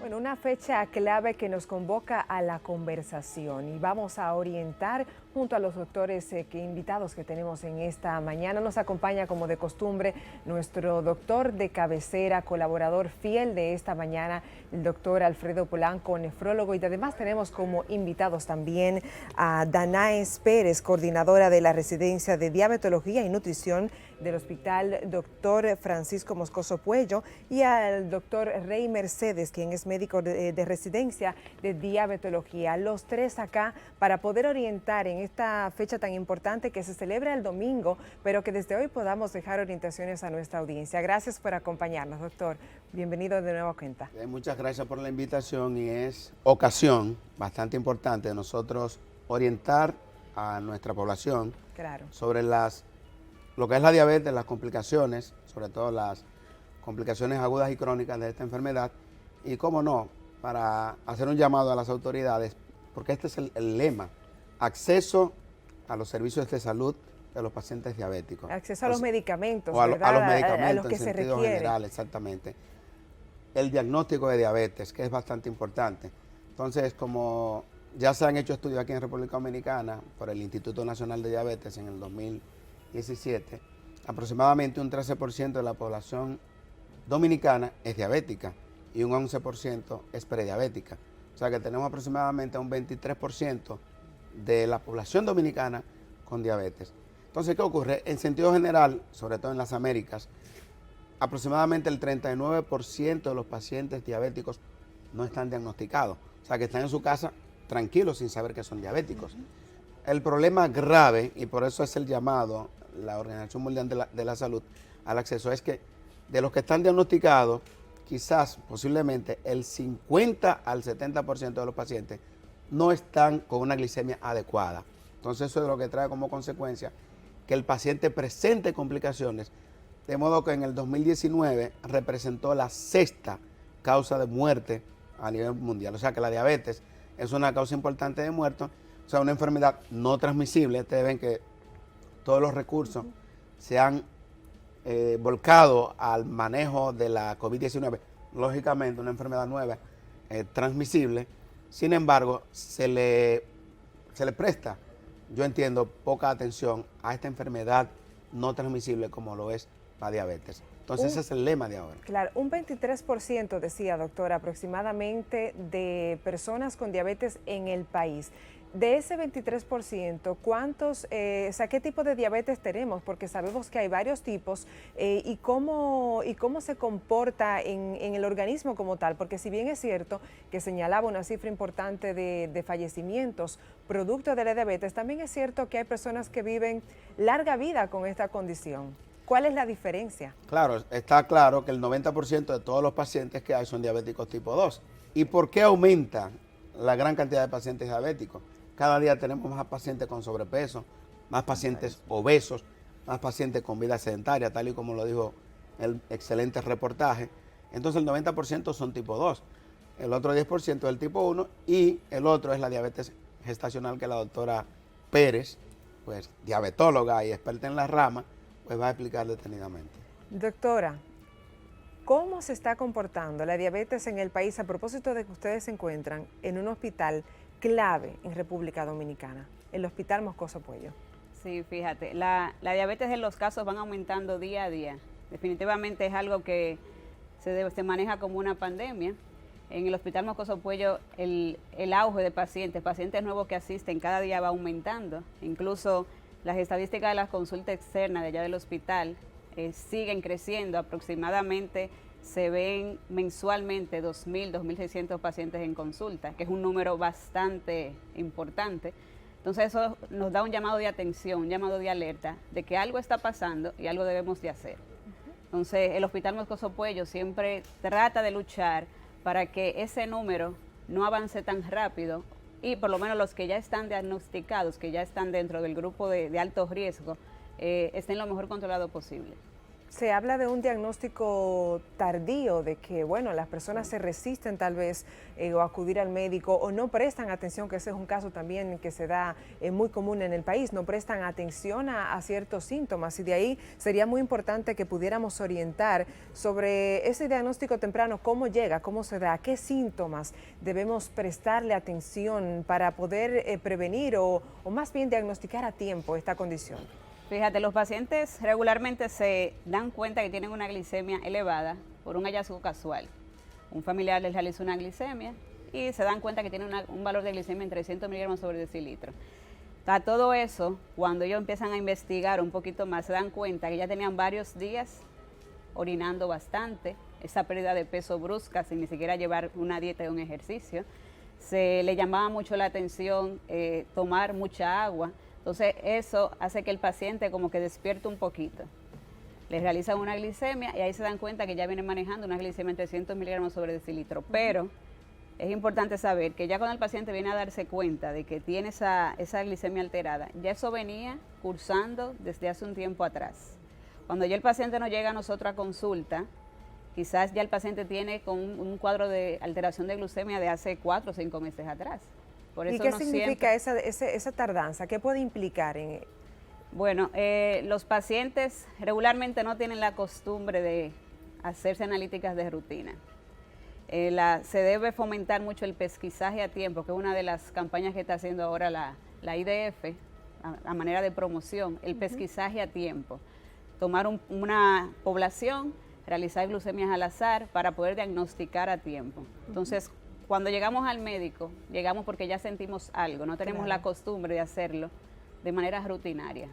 Bueno, una fecha clave que nos convoca a la conversación y vamos a orientar junto a los doctores invitados que tenemos en esta mañana. Nos acompaña como de costumbre nuestro doctor de cabecera, colaborador fiel de esta mañana, el doctor Alfredo Polanco, nefrólogo, y además tenemos como invitados también a Danaes Pérez, coordinadora de la residencia de diabetología y nutrición del Hospital Dr. Francisco Moscoso Puello, y al doctor Rey Mercedes, quien es médico de residencia de diabetología. Los tres acá para poder orientar en esta fecha tan importante que se celebra el domingo, pero que desde hoy podamos dejar orientaciones a nuestra audiencia. Gracias por acompañarnos, doctor. Bienvenido de nuevo a cuenta. Muchas gracias por la invitación, y es ocasión bastante importante de nosotros orientar a nuestra población sobre lo que es la diabetes, las complicaciones, sobre todo las complicaciones agudas y crónicas de esta enfermedad, y cómo no, para hacer un llamado a las autoridades, porque este es el lema: acceso a los servicios de salud de los pacientes diabéticos. Acceso a los medicamentos, o a los medicamentos a los que en se sentido requiere. general, exactamente. El diagnóstico de diabetes, que es bastante importante. Entonces, como ya se han hecho estudios aquí en República Dominicana por el Instituto Nacional de Diabetes en el 2017, aproximadamente un 13% de la población dominicana es diabética y un 11% es prediabética. O sea que tenemos aproximadamente un 23% de la población dominicana con diabetes. Entonces, ¿qué ocurre? En sentido general, sobre todo en las Américas, aproximadamente el 39% de los pacientes diabéticos no están diagnosticados. O sea que están en su casa tranquilos sin saber que son diabéticos. El problema grave, y por eso es el llamado la Organización Mundial de la Salud al acceso, es que de los que están diagnosticados, quizás, posiblemente, el 50 al 70% de los pacientes no están con una glicemia adecuada. Entonces eso es lo que trae como consecuencia que el paciente presente complicaciones, de modo que en el 2019 representó la 6ª causa de muerte a nivel mundial. O sea que la diabetes es una causa importante de muerte, o sea, una enfermedad no transmisible. Ustedes ven que todos los recursos se han volcado al manejo de la COVID-19. Lógicamente, una enfermedad nueva, transmisible. Sin embargo, se le presta, yo entiendo, poca atención a esta enfermedad no transmisible como lo es la diabetes. Entonces ese es el lema de ahora. Claro, un 23% decía, doctora, aproximadamente de personas con diabetes en el país. De ese 23%, ¿cuántos, ¿qué tipo de diabetes tenemos? Porque sabemos que hay varios tipos y cómo se comporta en el organismo como tal. Porque si bien es cierto que señalaba una cifra importante de fallecimientos producto de la diabetes, también es cierto que hay personas que viven larga vida con esta condición. ¿Cuál es la diferencia? Claro, está claro que el 90% de todos los pacientes que hay son diabéticos tipo 2. ¿Y por qué aumenta la gran cantidad de pacientes diabéticos? Cada día tenemos más pacientes con sobrepeso, más pacientes obesos, más pacientes con vida sedentaria, tal y como lo dijo el excelente reportaje. Entonces el 90% son tipo 2, el otro 10% es el tipo 1 y el otro es la diabetes gestacional, que la doctora Pérez, pues diabetóloga y experta en la rama, pues va a explicar detenidamente. Doctora, ¿cómo se está comportando la diabetes en el país a propósito de que ustedes se encuentran en un hospital clave en República Dominicana, el Hospital Moscoso Puello? Sí, fíjate, la diabetes en los casos van aumentando día a día. Definitivamente es algo que se maneja como una pandemia. En el Hospital Moscoso Puello el auge de pacientes nuevos que asisten cada día va aumentando. Incluso las estadísticas de las consultas externas de allá del hospital siguen creciendo. Aproximadamente se ven mensualmente 2.000, 2.600 pacientes en consulta, que es un número bastante importante. Entonces eso nos da un llamado de atención, un llamado de alerta de que algo está pasando y algo debemos de hacer. Entonces el Hospital Moscoso Puello siempre trata de luchar para que ese número no avance tan rápido y por lo menos los que ya están diagnosticados, que ya están dentro del grupo de alto riesgo, estén lo mejor controlado posible. Se habla de un diagnóstico tardío, de que, bueno, las personas se resisten tal vez o acudir al médico o no prestan atención, que ese es un caso también que se da muy común en el país, no prestan atención a ciertos síntomas, y de ahí sería muy importante que pudiéramos orientar sobre ese diagnóstico temprano, cómo llega, cómo se da, qué síntomas debemos prestarle atención para poder prevenir o más bien diagnosticar a tiempo esta condición. Fíjate, los pacientes regularmente se dan cuenta que tienen una glicemia elevada por un hallazgo casual. Un familiar les realiza una glicemia y se dan cuenta que tienen un valor de glicemia en 300 miligramos sobre decilitro. A todo eso, cuando ellos empiezan a investigar un poquito más, se dan cuenta que ya tenían varios días orinando bastante, esa pérdida de peso brusca sin ni siquiera llevar una dieta y un ejercicio. Se le llamaba mucho la atención tomar mucha agua. Entonces eso hace que el paciente como que despierte un poquito. Les realizan una glicemia y ahí se dan cuenta que ya vienen manejando una glicemia en 300 miligramos sobre decilitro. Pero es importante saber que ya cuando el paciente viene a darse cuenta de que tiene esa glicemia alterada, ya eso venía cursando desde hace un tiempo atrás. Cuando ya el paciente nos llega a nosotros a consulta, quizás ya el paciente tiene con un cuadro de alteración de glucemia de hace 4 o 5 meses atrás. Por eso ¿Y qué significa esa tardanza? ¿Qué puede implicar en...? Bueno, los pacientes regularmente no tienen la costumbre de hacerse analíticas de rutina. Se debe fomentar mucho el pesquisaje a tiempo, que es una de las campañas que está haciendo ahora la IDF, a manera de promoción, el pesquisaje a tiempo. Tomar una población, realizar glucemias al azar para poder diagnosticar a tiempo. Entonces, cuando llegamos al médico, llegamos porque ya sentimos algo, no tenemos la costumbre de hacerlo de manera rutinaria,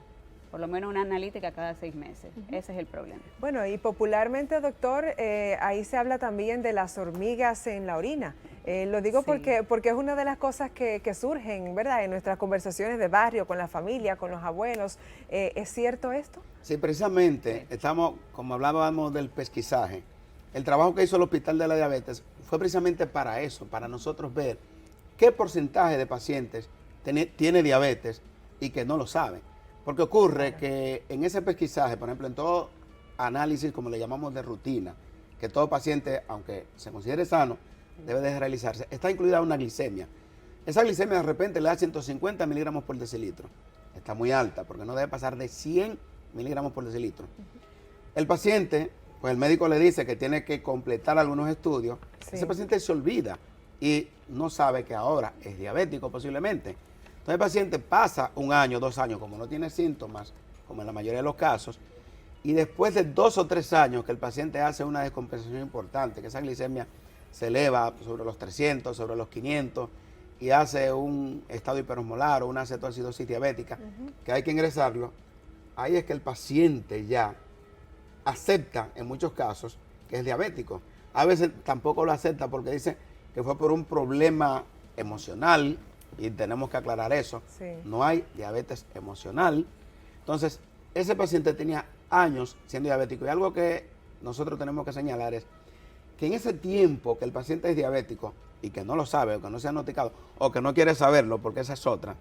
por lo menos una analítica cada 6 meses. Ese es el problema. Bueno, y popularmente, doctor, ahí se habla también de las hormigas en la orina. Lo digo Sí. porque es una de las cosas que surgen, ¿verdad?, en nuestras conversaciones de barrio, con la familia, con los abuelos. ¿Es cierto esto? Sí, precisamente, estamos, como hablábamos del pesquisaje, el trabajo que hizo el Hospital de la Diabetes fue precisamente para eso, para nosotros ver qué porcentaje de pacientes tiene diabetes y que no lo sabe. Porque ocurre que en ese pesquisaje, por ejemplo, en todo análisis, como le llamamos de rutina, que todo paciente, aunque se considere sano, debe de realizarse, está incluida una glicemia. Esa glicemia de repente le da 150 miligramos por decilitro. Está muy alta porque no debe pasar de 100 miligramos por decilitro. El paciente, pues el médico le dice que tiene que completar algunos estudios. Sí. Ese paciente se olvida y no sabe que ahora es diabético posiblemente. Entonces el paciente pasa 1 año, 2 años, como no tiene síntomas, como en la mayoría de los casos, y después de 2 o 3 años que el paciente hace una descompensación importante, que esa glicemia se eleva sobre los 300, sobre los 500, y hace un estado hiperosmolar o una cetoacidosis diabética, que hay que ingresarlo, ahí es que el paciente ya acepta en muchos casos que es diabético. A veces tampoco lo acepta porque dice que fue por un problema emocional, y tenemos que aclarar eso. Sí. No hay diabetes emocional. Entonces, ese paciente tenía años siendo diabético, y algo que nosotros tenemos que señalar es que en ese tiempo que el paciente es diabético y que no lo sabe o que no se ha diagnosticado o que no quiere saberlo, porque esa es otra,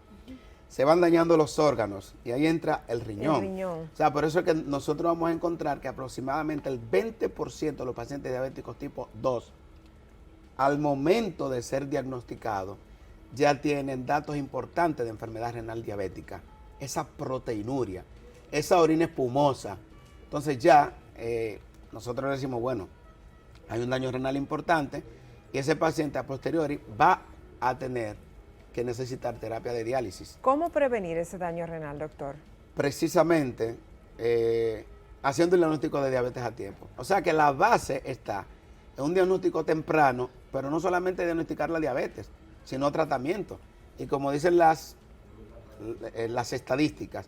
se van dañando los órganos y ahí entra el riñón. El riñón. O sea, por eso es que nosotros vamos a encontrar que aproximadamente el 20% de los pacientes diabéticos tipo 2, al momento de ser diagnosticados, ya tienen datos importantes de enfermedad renal diabética. Esa proteinuria, esa orina espumosa. Entonces ya nosotros le decimos, bueno, hay un daño renal importante y ese paciente a posteriori va a tener que necesitar terapia de diálisis. ¿Cómo prevenir ese daño renal, doctor? Precisamente haciendo el diagnóstico de diabetes a tiempo. O sea que la base está en un diagnóstico temprano, pero no solamente diagnosticar la diabetes, sino tratamiento. Y como dicen las estadísticas,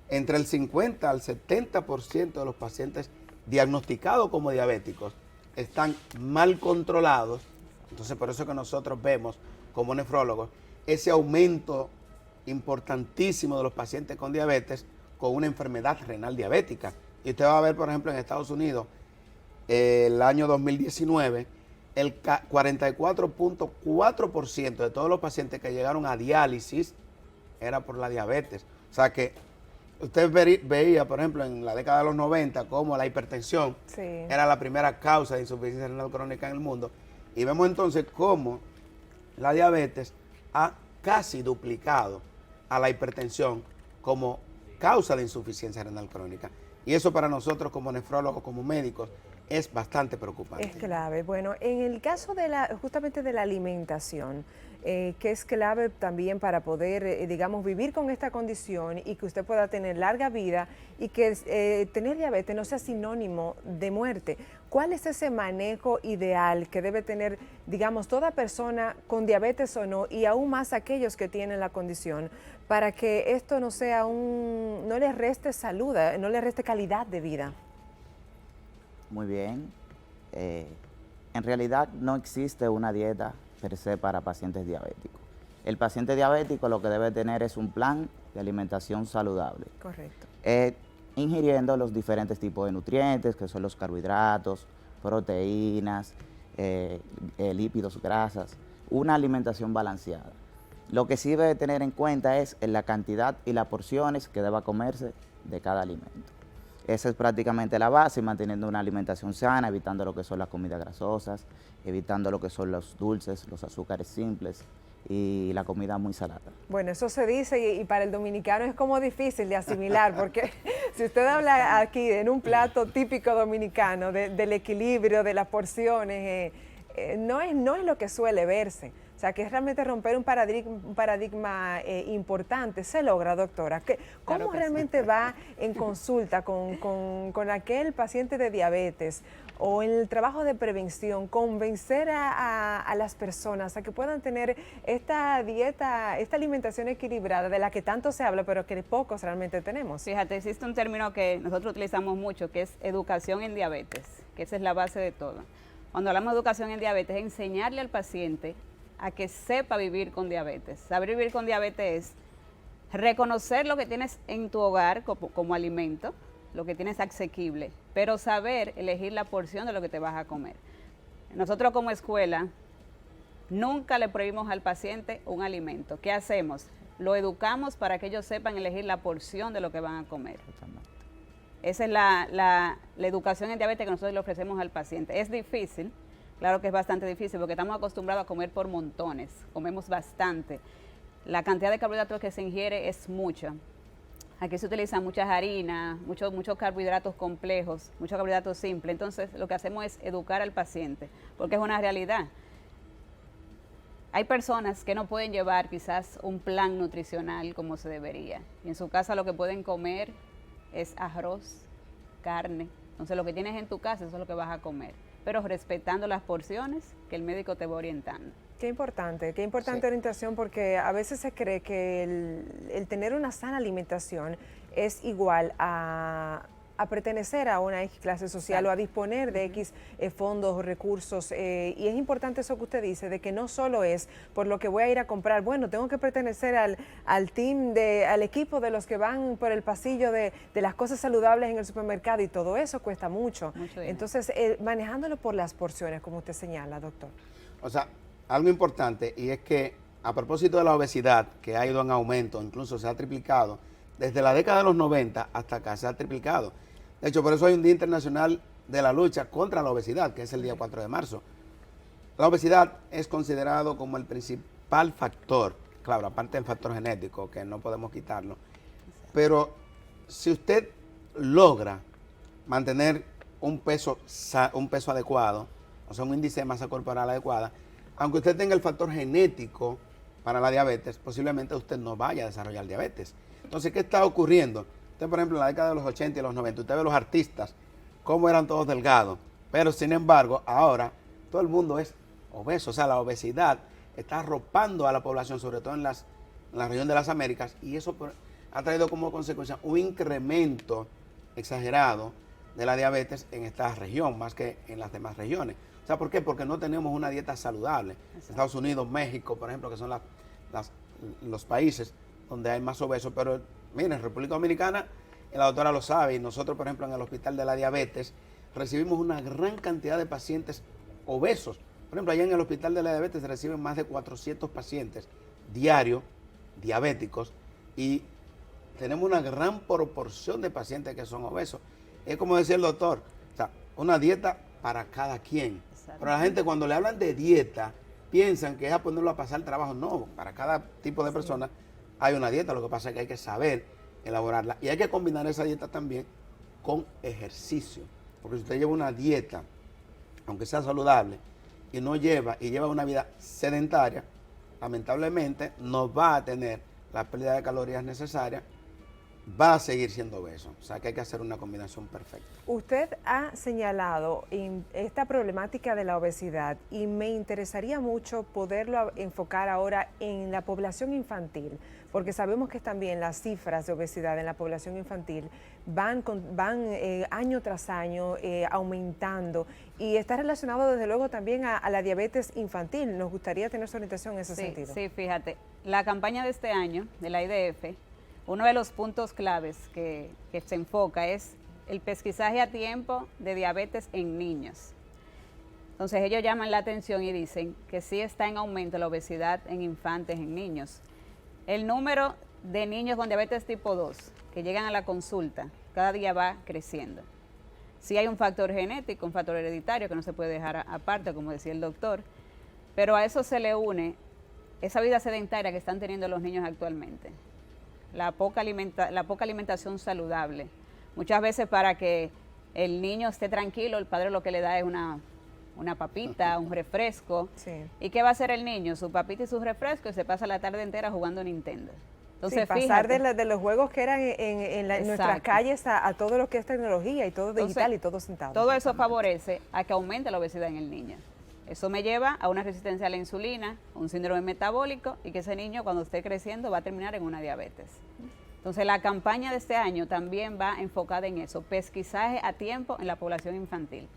entre el 50 al 70% de los pacientes diagnosticados como diabéticos están mal controlados. Entonces por eso que nosotros vemos como nefrólogos ese aumento importantísimo de los pacientes con diabetes con una enfermedad renal diabética. Y usted va a ver, por ejemplo, en Estados Unidos, el año 2019, el 44.4% de todos los pacientes que llegaron a diálisis era por la diabetes. O sea que usted veía, por ejemplo, en la década de los 90, cómo la hipertensión Sí. era la primera causa de insuficiencia renal crónica en el mundo. Y vemos entonces cómo la diabetes ha casi duplicado a la hipertensión como causa de insuficiencia renal crónica. Y eso para nosotros como nefrólogos, como médicos, es bastante preocupante. Es clave. Bueno, en el caso de justamente de la alimentación, que es clave también para poder, digamos, vivir con esta condición y que usted pueda tener larga vida y que tener diabetes no sea sinónimo de muerte. ¿Cuál es ese manejo ideal que debe tener, digamos, toda persona con diabetes o no, y aún más aquellos que tienen la condición, para que esto no sea no les reste salud, no les reste calidad de vida? Muy bien. En realidad no existe una dieta per se para pacientes diabéticos. El paciente diabético lo que debe tener es un plan de alimentación saludable. Correcto. Ingiriendo los diferentes tipos de nutrientes, que son los carbohidratos, proteínas, lípidos, grasas, una alimentación balanceada. Lo que sí debe tener en cuenta es la cantidad y las porciones que deba comerse de cada alimento. Esa es prácticamente la base, manteniendo una alimentación sana, evitando lo que son las comidas grasosas, evitando lo que son los dulces, los azúcares simples y la comida muy salada. Bueno, eso se dice y para el dominicano es como difícil de asimilar, porque si usted habla aquí en un plato típico dominicano del equilibrio, de las porciones, no es lo que suele verse. O sea, que es realmente romper un paradigma importante. ¿Se logra, doctora? ¿Cómo Claro que realmente va en consulta con aquel paciente de diabetes o en el trabajo de prevención, convencer a las personas a que puedan tener esta dieta, esta alimentación equilibrada de la que tanto se habla, pero que pocos realmente tenemos? Fíjate, existe un término que nosotros utilizamos mucho, que es educación en diabetes, que esa es la base de todo. Cuando hablamos de educación en diabetes, es enseñarle al paciente a que sepa vivir con diabetes. Saber vivir con diabetes es reconocer lo que tienes en tu hogar como alimento, lo que tienes asequible, pero saber elegir la porción de lo que te vas a comer. Nosotros como escuela nunca le prohibimos al paciente un alimento. ¿Qué hacemos? Lo educamos para que ellos sepan elegir la porción de lo que van a comer. Totalmente. Esa es la educación en diabetes que nosotros le ofrecemos al paciente. Es difícil. Claro que es bastante difícil porque estamos acostumbrados a comer por montones, comemos bastante. La cantidad de carbohidratos que se ingiere es mucha. Aquí se utilizan muchas harinas, muchos carbohidratos complejos, muchos carbohidratos simples. Entonces lo que hacemos es educar al paciente, porque es una realidad. Hay personas que no pueden llevar quizás un plan nutricional como se debería. Y en su casa lo que pueden comer es arroz, carne. Entonces lo que tienes en tu casa eso es lo que vas a comer, pero respetando las porciones que el médico te va orientando. Qué importante Sí. orientación, porque a veces se cree que el tener una sana alimentación es igual a pertenecer a una X clase social. Exacto. O a disponer de X fondos o recursos. Y es importante eso que usted dice, de que no solo es por lo que voy a ir a comprar. Bueno, tengo que pertenecer al team, al equipo de los que van por el pasillo de las cosas saludables en el supermercado, y todo eso cuesta mucho. Entonces, manejándolo por las porciones, como usted señala, doctor. O sea, algo importante, y es que a propósito de la obesidad, que ha ido en aumento, incluso se ha triplicado, desde la década de los 90 hasta acá se ha triplicado. De hecho, por eso hay un Día Internacional de la Lucha contra la Obesidad, que es el día 4 de marzo. La obesidad es considerado como el principal factor, claro, aparte del factor genético, que no podemos quitarlo, pero si usted logra mantener un peso adecuado, o sea, un índice de masa corporal adecuada, aunque usted tenga el factor genético para la diabetes, posiblemente usted no vaya a desarrollar diabetes. Entonces, ¿qué está ocurriendo? Usted, por ejemplo, en la década de los 80 y los 90, usted ve los artistas, cómo eran todos delgados, pero sin embargo, ahora todo el mundo es obeso. O sea, la obesidad está arropando a la población, sobre todo en la región de las Américas, y eso ha traído como consecuencia un incremento exagerado de la diabetes en esta región, más que en las demás regiones. O sea, ¿por qué? Porque no tenemos una dieta saludable. Exacto. Estados Unidos, México, por ejemplo, que son los países donde hay más obesos, pero miren, República Dominicana, la doctora lo sabe, y nosotros, por ejemplo, en el Hospital de la Diabetes, recibimos una gran cantidad de pacientes obesos. Por ejemplo, allá en el Hospital de la Diabetes se reciben más de 400 pacientes diarios, diabéticos, y tenemos una gran proporción de pacientes que son obesos. Es como decía el doctor, o sea, una dieta para cada quien. Exacto. Pero la gente cuando le hablan de dieta, piensan que es a ponerlo a pasar el trabajo. No, para cada tipo de persona hay una dieta, lo que pasa es que hay que saber elaborarla. Y hay que combinar esa dieta también con ejercicio. Porque si usted lleva una dieta, aunque sea saludable, y lleva una vida sedentaria, lamentablemente no va a tener la pérdida de calorías necesarias, va a seguir siendo obeso. O sea que hay que hacer una combinación perfecta. Usted ha señalado esta problemática de la obesidad y me interesaría mucho poderlo enfocar ahora en la población infantil, porque sabemos que también las cifras de obesidad en la población infantil van año tras año aumentando y está relacionado desde luego también a la diabetes infantil. Nos gustaría tener su orientación en ese sentido. Sí, fíjate, la campaña de este año de la IDF, uno de los puntos claves que se enfoca es el pesquisaje a tiempo de diabetes en niños. Entonces ellos llaman la atención y dicen que sí está en aumento la obesidad en infantes, en niños. El número de niños con diabetes tipo 2 que llegan a la consulta cada día va creciendo. Sí hay un factor genético, un factor hereditario que no se puede dejar aparte, como decía el doctor, pero a eso se le une esa vida sedentaria que están teniendo los niños actualmente. La poca alimentación saludable. Muchas veces para que el niño esté tranquilo, el padre lo que le da es una papita, un refresco. Sí. ¿Y qué va a hacer el niño? Su papita y su refresco y se pasa la tarde entera jugando Nintendo. Entonces, sí, pasar fíjate, de los juegos que eran en nuestras calles a todo lo que es tecnología y todo digital. Entonces, y todo sentado. Todo eso favorece a que aumente la obesidad en el niño. Eso me lleva a una resistencia a la insulina, un síndrome metabólico y que ese niño cuando esté creciendo va a terminar en una diabetes. Entonces la campaña de este año también va enfocada en eso, pesquisaje a tiempo en la población infantil.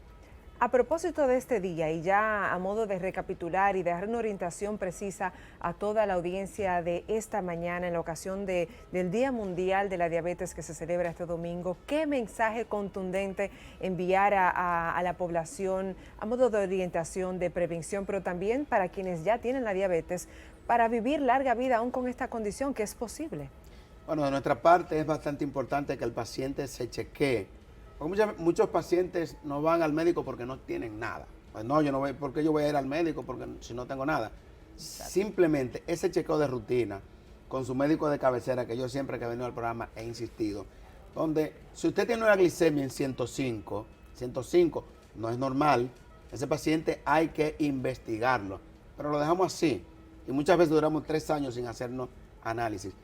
A propósito de este día y ya a modo de recapitular y de dar una orientación precisa a toda la audiencia de esta mañana en la ocasión del Día Mundial de la Diabetes que se celebra este domingo, ¿qué mensaje contundente enviar a la población a modo de orientación, de prevención, pero también para quienes ya tienen la diabetes, para vivir larga vida aún con esta condición que es posible? Bueno, de nuestra parte es bastante importante que el paciente se chequee. Porque muchos pacientes no van al médico porque no tienen nada. Pues no, yo no voy, ¿por qué yo voy a ir al médico porque si no tengo nada? Exacto. Simplemente ese chequeo de rutina con su médico de cabecera, que yo siempre que he venido al programa he insistido, donde si usted tiene una glicemia en 105 no es normal, ese paciente hay que investigarlo. Pero lo dejamos así y muchas veces duramos 3 años sin hacernos análisis.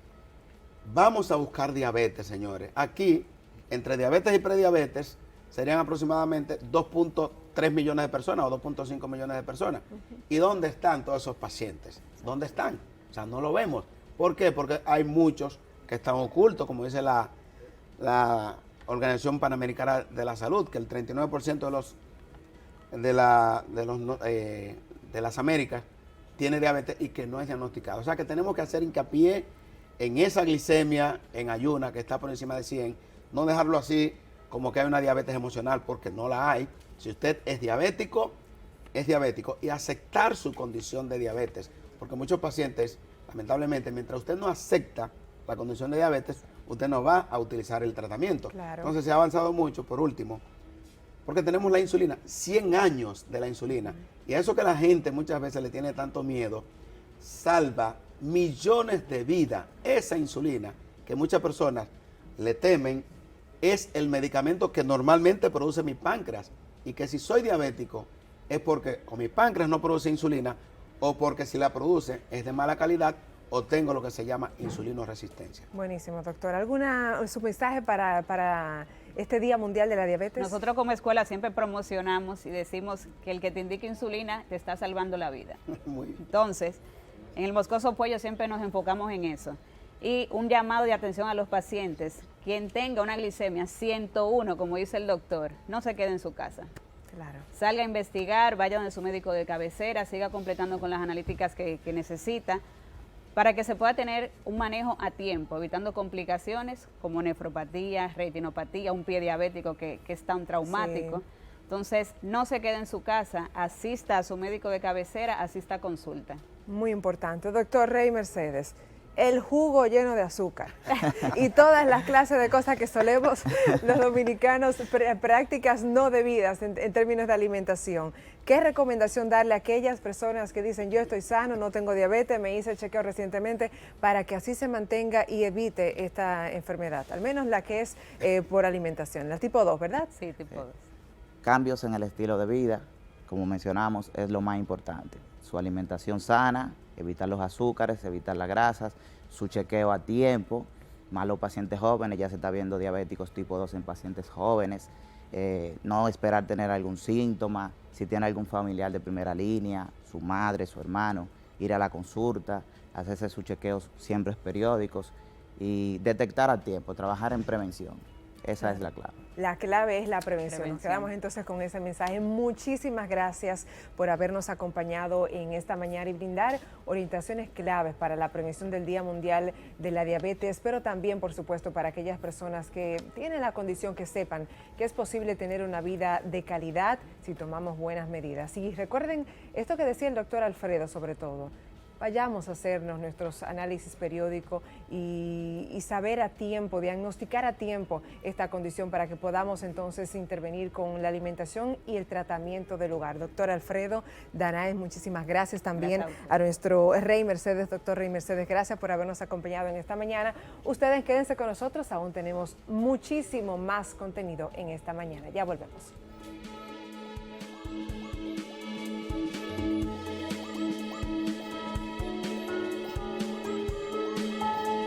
Vamos a buscar diabetes, señores. Aquí, entre diabetes y prediabetes, serían aproximadamente 2.3 millones de personas o 2.5 millones de personas. ¿Y dónde están todos esos pacientes? ¿Dónde están? O sea, no lo vemos. ¿Por qué? Porque hay muchos que están ocultos, como dice la Organización Panamericana de la Salud, que el 39% de las Américas tiene diabetes y que no es diagnosticado. O sea, que tenemos que hacer hincapié en esa glicemia en ayuna que está por encima de 100, no dejarlo así como que hay una diabetes emocional, porque no la hay. Si usted es diabético y aceptar su condición de diabetes, porque muchos pacientes, lamentablemente, mientras usted no acepta la condición de diabetes, usted no va a utilizar el tratamiento. Claro. Entonces se ha avanzado mucho, por último, porque tenemos la insulina, 100 años de la insulina, y a eso que la gente muchas veces le tiene tanto miedo, salva millones de vidas. Esa insulina que muchas personas le temen es el medicamento que normalmente produce mi páncreas, y que si soy diabético es porque o mi páncreas no produce insulina o porque si la produce es de mala calidad o tengo lo que se llama insulinoresistencia. Buenísimo, doctor. ¿Su mensaje para este Día Mundial de la Diabetes? Nosotros como escuela siempre promocionamos y decimos que el que te indique insulina te está salvando la vida. Muy bien. Entonces, en el Moscoso Puello siempre nos enfocamos en eso. Y un llamado de atención a los pacientes, quien tenga una glicemia 101, como dice el doctor, no se quede en su casa. Claro. Salga a investigar, vaya donde su médico de cabecera, siga completando con las analíticas que necesita, para que se pueda tener un manejo a tiempo, evitando complicaciones como nefropatía, retinopatía, un pie diabético que es tan traumático. Sí. Entonces, no se quede en su casa, asista a su médico de cabecera, asista a consulta. Muy importante. Doctor Rey Mercedes, el jugo lleno de azúcar y todas las clases de cosas que solemos los dominicanos, prácticas no debidas en términos de alimentación. ¿Qué recomendación darle a aquellas personas que dicen yo estoy sano, no tengo diabetes, me hice el chequeo recientemente, para que así se mantenga y evite esta enfermedad? Al menos la que es por alimentación, la tipo 2, ¿verdad? Sí, tipo 2. Cambios en el estilo de vida, como mencionamos, es lo más importante. Su alimentación sana, evitar los azúcares, evitar las grasas, su chequeo a tiempo, más los pacientes jóvenes, ya se está viendo diabéticos tipo 2 en pacientes jóvenes, no esperar tener algún síntoma, si tiene algún familiar de primera línea, su madre, su hermano, ir a la consulta, hacerse sus chequeos siempre periódicos y detectar a tiempo, trabajar en prevención. Esa es la clave. La clave es la prevención. Nos quedamos entonces con ese mensaje. Muchísimas gracias por habernos acompañado en esta mañana y brindar orientaciones claves para la prevención del Día Mundial de la Diabetes, pero también, por supuesto, para aquellas personas que tienen la condición, que sepan que es posible tener una vida de calidad si tomamos buenas medidas. Y recuerden esto que decía el doctor Alfredo, sobre todo. Vayamos a hacernos nuestros análisis periódicos y saber a tiempo, diagnosticar a tiempo esta condición para que podamos entonces intervenir con la alimentación y el tratamiento del hogar. Doctor Alfredo Danaes, muchísimas gracias también a nuestro Rey Mercedes, doctor Rey Mercedes, gracias por habernos acompañado en esta mañana. Ustedes quédense con nosotros, aún tenemos muchísimo más contenido en esta mañana. Ya volvemos.